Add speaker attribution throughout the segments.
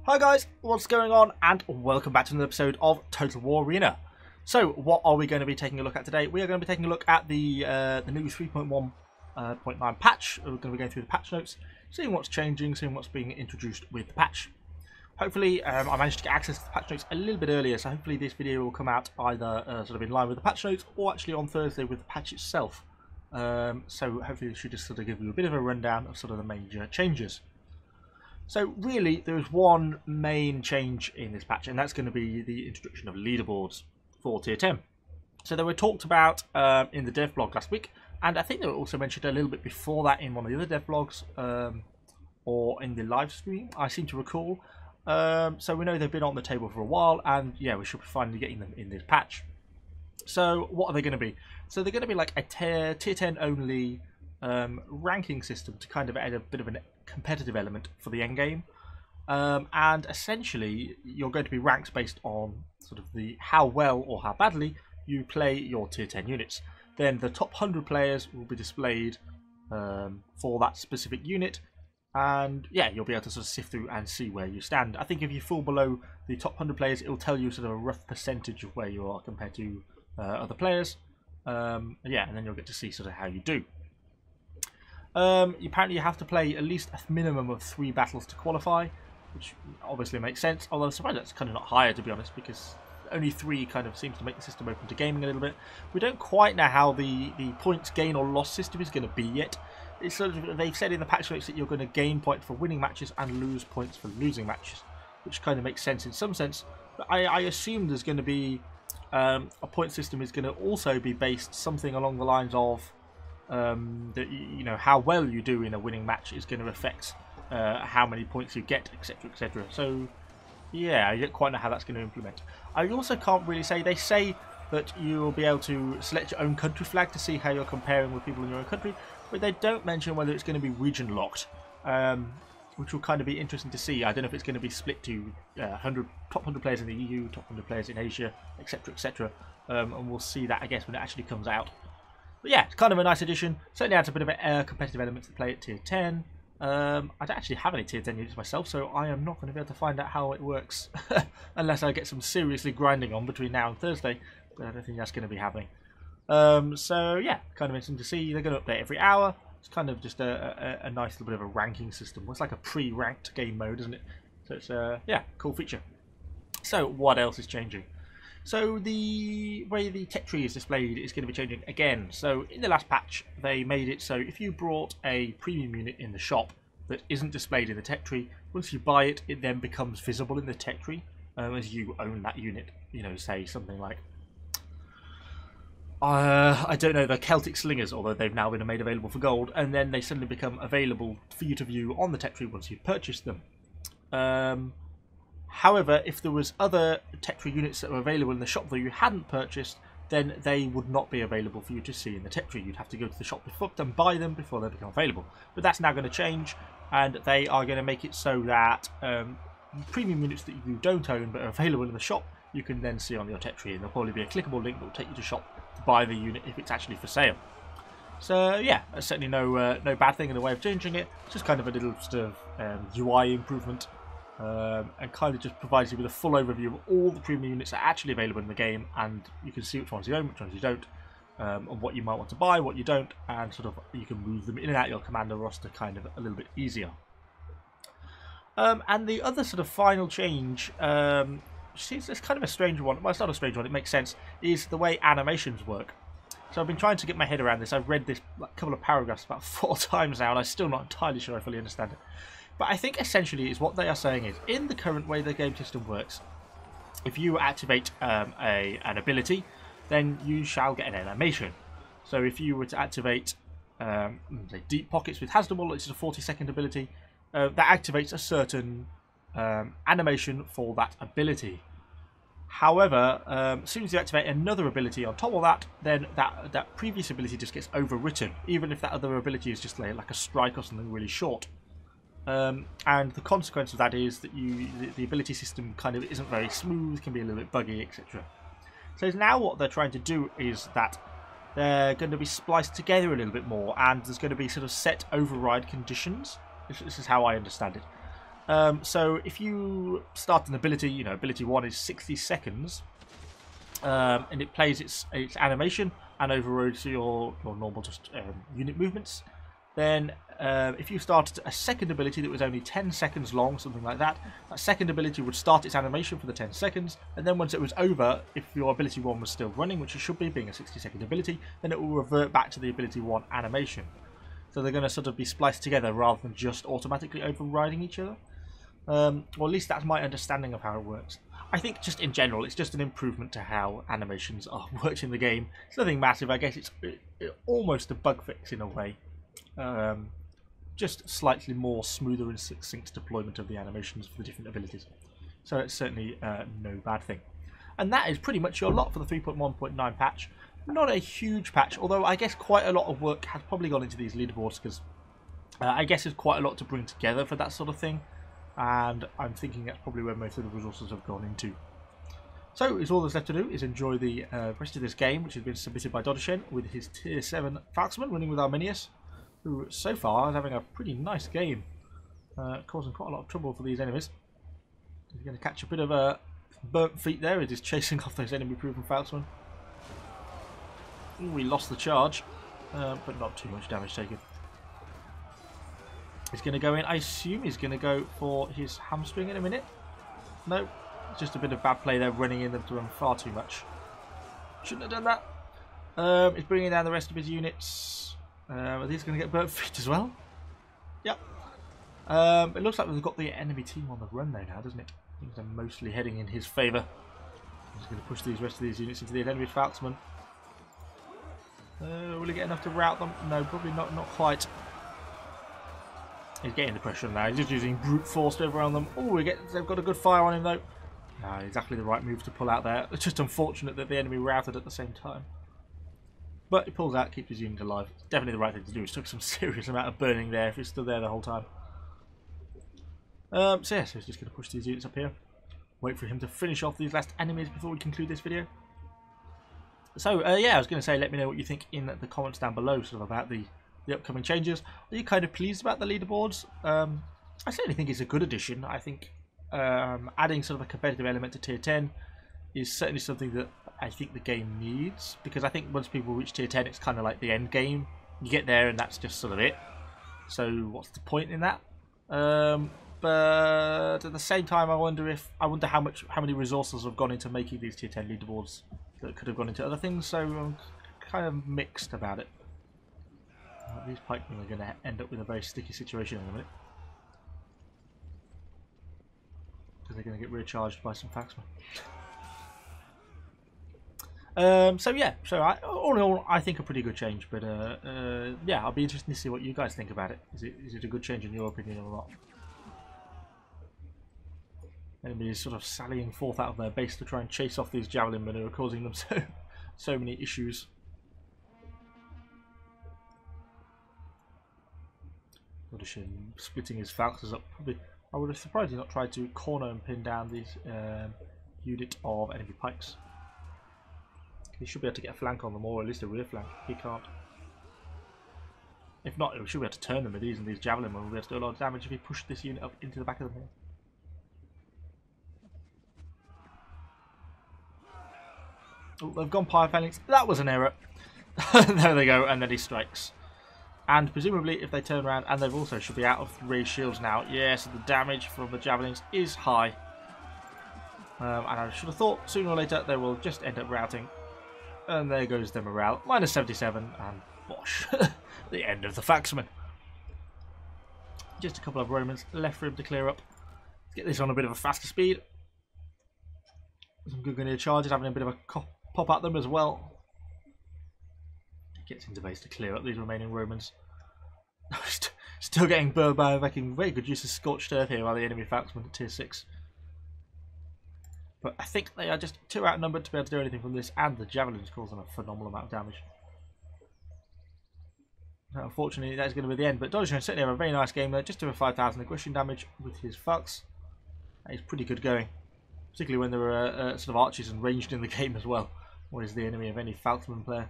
Speaker 1: Hi guys, what's going on, and welcome back to another episode of Total War Arena. So, what are we going to be taking a look at today? We are going to be taking a look at the new 3.1.9 patch. We're going to be going through the patch notes, seeing what's changing, seeing what's being introduced with the patch. Hopefully, I managed to get access to the patch notes a little bit earlier, so hopefully this video will come out either sort of in line with the patch notes, or actually on Thursday with the patch itself. So hopefully this should just sort of give you a bit of a rundown of sort of the major changes. So really, there is one main change in this patch, and that's going to be the introduction of leaderboards for Tier 10. So they were talked about in the dev blog last week, and I think they were also mentioned a little bit before that in one of the other dev blogs, or in the live stream, I seem to recall. So we know they've been on the table for a while, and yeah, we should be finally getting them in this patch. So what are they going to be? So they're going to be like a tier 10 only ranking system to kind of add a bit of a competitive element for the end game, and essentially you're going to be ranked based on sort of the how well or how badly you play your tier 10 units. Then the top 100 players will be displayed for that specific unit, and yeah, you'll be able to sort of sift through and see where you stand. I think if you fall below the top 100 players, it will tell you sort of a rough percentage of where you are compared to other players. Yeah, and then you'll get to see sort of how you do. Apparently you have to play at least a minimum of 3 battles to qualify, which obviously makes sense, although I'm surprised that's kind of not higher, to be honest, because only 3 kind of seems to make the system open to gaming a little bit. We don't quite know how the points gain or loss system is going to be yet. It's sort of, they've said in the patch notes that you're going to gain points for winning matches and lose points for losing matches, which kind of makes sense in some sense. But I assume there's going to be a point system is going to also be based something along the lines of that, you know, how well you do in a winning match is going to affect how many points you get, etc, etc. So yeah, I don't quite know how that's going to implement. I also can't really say. They say that you'll be able to select your own country flag to see how you're comparing with people in your own country, but they don't mention whether it's going to be region locked, which will kind of be interesting to see. I don't know if it's going to be split to top 100 players in the EU, top 100 players in Asia, etc, etc, and we'll see that, I guess, when it actually comes out. But yeah, it's kind of a nice addition. Certainly adds a bit of a competitive element to play at tier 10. I don't actually have any tier 10 units myself, so I am not going to be able to find out how it works unless I get some seriously grinding on between now and Thursday. But I don't think that's going to be happening. So yeah, kind of interesting to see. They're going to update every hour. It's kind of just a nice little bit of a ranking system. It's like a pre-ranked game mode, isn't it? So it's yeah, cool feature. So what else is changing? So the way the tech tree is displayed is going to be changing again. So in the last patch, they made it so if you brought a premium unit in the shop that isn't displayed in the tech tree, once you buy it, it then becomes visible in the tech tree as you own that unit. You know, say something like, I don't know, the Celtic Slingers, although they've now been made available for gold, and then they suddenly become available for you to view on the tech tree once you've purchased them. However, if there was other tech tree units that were available in the shop that you hadn't purchased, then they would not be available for you to see in the tech tree. You'd have to go to the shop before and buy them before they become available. But that's now going to change, and they are going to make it so that premium units that you don't own but are available in the shop, you can then see on your tech tree, and there'll probably be a clickable link that will take you to shop to buy the unit if it's actually for sale. So yeah, that's certainly no bad thing in the way of changing it. It's just kind of a little sort of UI improvement. And kind of just provides you with a full overview of all the premium units that are actually available in the game, and you can see which ones you own, which ones you don't, and what you might want to buy, what you don't, and sort of you can move them in and out your commander roster kind of a little bit easier. And the other sort of final change, it's kind of a strange one, well, it's not a strange one, it makes sense, is the way animations work. So I've been trying to get my head around this. I've read this couple of paragraphs about 4 times now, and I'm still not entirely sure I fully understand it. But I think essentially is what they are saying is, in the current way the game system works, if you activate an ability, then you shall get an animation. So if you were to activate say Deep Pockets with Hasdrubal, which is a 40-second ability, that activates a certain animation for that ability. However, as soon as you activate another ability on top of that, then that previous ability just gets overwritten, even if that other ability is just like a strike or something really short. And the consequence of that is that the ability system kind of isn't very smooth, can be a little bit buggy, etc. So now what they're trying to do is that they're going to be spliced together a little bit more, and there's going to be sort of set override conditions. This is how I understand it. So if you start an ability, you know, ability 1 is 60 seconds, and it plays its animation and overrides your normal just unit movements. Then if you started a second ability that was only 10 seconds long, something like that, that second ability would start its animation for the 10 seconds, and then once it was over, if your ability 1 was still running, which it should be, being a 60-second ability, then it will revert back to the ability 1 animation. So they're going to sort of be spliced together rather than just automatically overriding each other. Or at least that's my understanding of how it works. I think just in general, it's just an improvement to how animations are worked in the game. It's nothing massive. I guess it's almost a bug fix in a way. Just slightly more smoother and succinct deployment of the animations for the different abilities. So it's certainly no bad thing. And that is pretty much your lot for the 3.1.9 patch. Not a huge patch, although I guess quite a lot of work has probably gone into these leaderboards, because I guess there's quite a lot to bring together for that sort of thing. And I'm thinking that's probably where most of the resources have gone into. So it's all that's left to do is enjoy the rest of this game, which has been submitted by Dodashen with his tier 7 Falxman running with Arminius, who so far is having a pretty nice game, causing quite a lot of trouble for these enemies. He's going to catch a bit of a burnt feet there as he's chasing off those enemy-proven Falxmen. We lost the charge, but not too much damage taken. He's going to go in. I assume he's going to go for his hamstring in a minute. No, it's just a bit of bad play there, running in them to run far too much. Shouldn't have done that. He's bringing down the rest of his units. Are these going to get burnt feet as well? Yep. It looks like we've got the enemy team on the run there now, doesn't it? Things are mostly heading in his favour. He's going to push these rest of these units into the enemy Falxman. Will he get enough to rout them? No, probably not quite. He's getting the pressure now. He's just using brute force to overrun them. Oh, they've got a good fire on him though. No, exactly the right move to pull out there. It's just unfortunate that the enemy routed at the same time. But he pulls out, keeps his unit alive. It's definitely the right thing to do. It took some serious amount of burning there if he's still there the whole time. So yeah, so he's just going to push these units up here. Wait for him to finish off these last enemies before we conclude this video. So yeah, I was going to say, let me know what you think in the comments down below, sort of about the upcoming changes. Are you kind of pleased about the leaderboards? I certainly think it's a good addition. I think adding sort of a competitive element to tier 10 is certainly something that I think the game needs, because I think once people reach tier 10, it's kind of like the end game. You get there and that's just sort of it. So what's the point in that? But at the same time, I wonder how many resources have gone into making these tier 10 leaderboards that could have gone into other things. So I'm kind of mixed about it. These pikemen are going to end up with a very sticky situation in a minute, because they're going to get recharged by some Falxmen. So yeah, all in all, I think a pretty good change. But yeah, I'll be interested to see what you guys think about it. Is it a good change in your opinion or not? Enemy is sort of sallying forth out of their base to try and chase off these javelin men who are causing them so many issues. Dodashen splitting his Falxes up. Probably, I would have surprised he's not tried to corner and pin down this unit of enemy pikes. He should be able to get a flank on them, or at least a rear flank. He can't. If not, we should be able to turn them with these, and these javelin will be able to do a lot of damage if he pushed this unit up into the back of them here. Oh, they've gone Pyre Phalanx. That was an error. There they go, and then he strikes. And presumably, if they turn around, and they've also should be out of raised shields now. Yes, the damage from the javelins is high. And I should have thought sooner or later they will just end up routing. And there goes the morale. Minus 77, and bosh. The end of the Falxman. Just a couple of Romans left for him to clear up. Let's get this on a bit of a faster speed. Some good grenadier charges, having a bit of a pop at them as well. Gets into base to clear up these remaining Romans. Still getting burned by making very good use of Scorched Earth here by the enemy Falxmen at tier 6. But I think they are just too outnumbered to be able to do anything from this, and the javelins cause them a phenomenal amount of damage. So unfortunately, that's going to be the end. But Dodashen certainly have a very nice game there, just over 5,000 aggression damage with his Falx. That is pretty good going, particularly when there are sort of archers and ranged in the game as well. Or is the enemy of any Falxman player?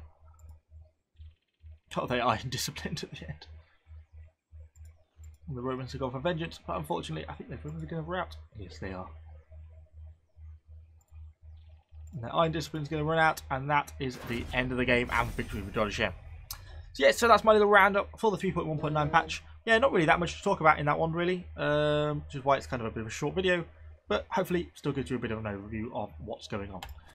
Speaker 1: Oh, they are indisciplined at the end. And the Romans are going for vengeance, but unfortunately, I think the Romans are going to rout. Yes, they are. And the Iron Discipline is going to run out, and that is the end of the game and victory for Jolly Share. So yeah, so that's my little roundup for the 3.1.9 patch. Yeah, not really that much to talk about in that one, really, which is why it's kind of a bit of a short video, but hopefully still gives you a bit of an overview of what's going on.